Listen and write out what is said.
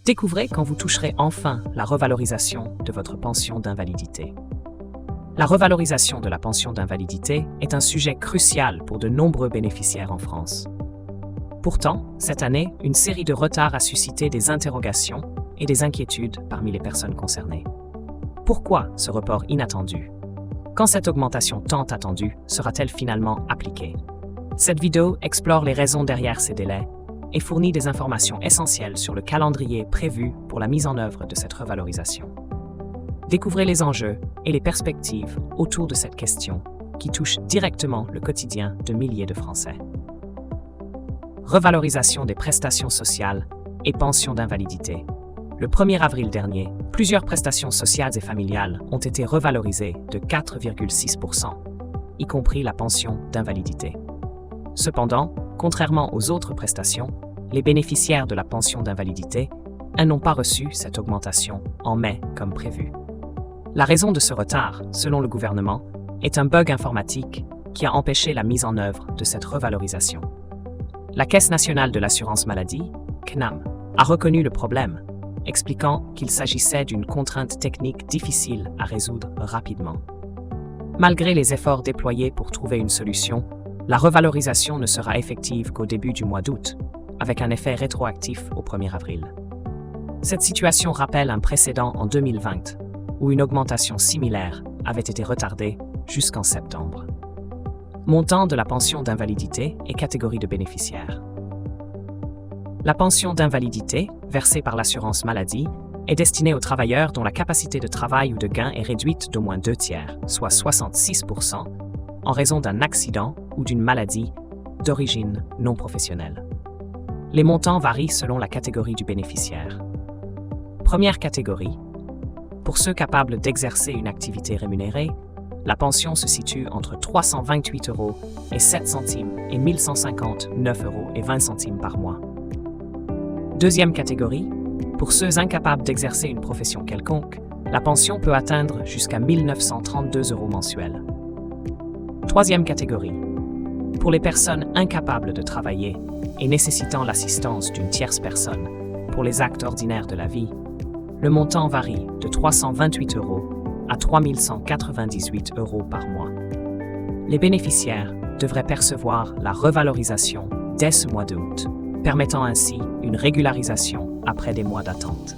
Découvrez quand vous toucherez enfin la revalorisation de votre pension d'invalidité. La revalorisation de la pension d'invalidité est un sujet crucial pour de nombreux bénéficiaires en France. Pourtant, cette année, une série de retards a suscité des interrogations et des inquiétudes parmi les personnes concernées. Pourquoi ce report inattendu? Quand cette augmentation tant attendue sera-t-elle finalement appliquée? Cette vidéo explore les raisons derrière ces délais et fournit des informations essentielles sur le calendrier prévu pour la mise en œuvre de cette revalorisation. Découvrez les enjeux et les perspectives autour de cette question qui touche directement le quotidien de milliers de Français. Revalorisation des prestations sociales et pensions d'invalidité. Le 1er avril dernier, plusieurs prestations sociales et familiales ont été revalorisées de 4,6%, y compris la pension d'invalidité. Cependant, contrairement aux autres prestations, les bénéficiaires de la pension d'invalidité n'ont pas reçu cette augmentation en mai comme prévu. La raison de ce retard, selon le gouvernement, est un bug informatique qui a empêché la mise en œuvre de cette revalorisation. La Caisse nationale de l'assurance maladie, CNAM, a reconnu le problème, expliquant qu'il s'agissait d'une contrainte technique difficile à résoudre rapidement. Malgré les efforts déployés pour trouver une solution, la revalorisation ne sera effective qu'au début du mois d'août, avec un effet rétroactif au 1er avril. Cette situation rappelle un précédent en 2020, où une augmentation similaire avait été retardée jusqu'en septembre. Montant de la pension d'invalidité et catégorie de bénéficiaires. La pension d'invalidité, versée par l'assurance maladie, est destinée aux travailleurs dont la capacité de travail ou de gain est réduite d'au moins 2/3, soit 66%, en raison d'un accident ou d'une maladie d'origine non professionnelle. Les montants varient selon la catégorie du bénéficiaire. Première catégorie. Pour ceux capables d'exercer une activité rémunérée, la pension se situe entre 328 € et 7 centimes et 1159 € et 20 centimes par mois. Deuxième catégorie. Pour ceux incapables d'exercer une profession quelconque, la pension peut atteindre jusqu'à 1932 € mensuels. Troisième catégorie. Pour les personnes incapables de travailler et nécessitant l'assistance d'une tierce personne pour les actes ordinaires de la vie, le montant varie de 328 € à 3198 € par mois. Les bénéficiaires devraient percevoir la revalorisation dès ce mois d'août, permettant ainsi une régularisation après des mois d'attente.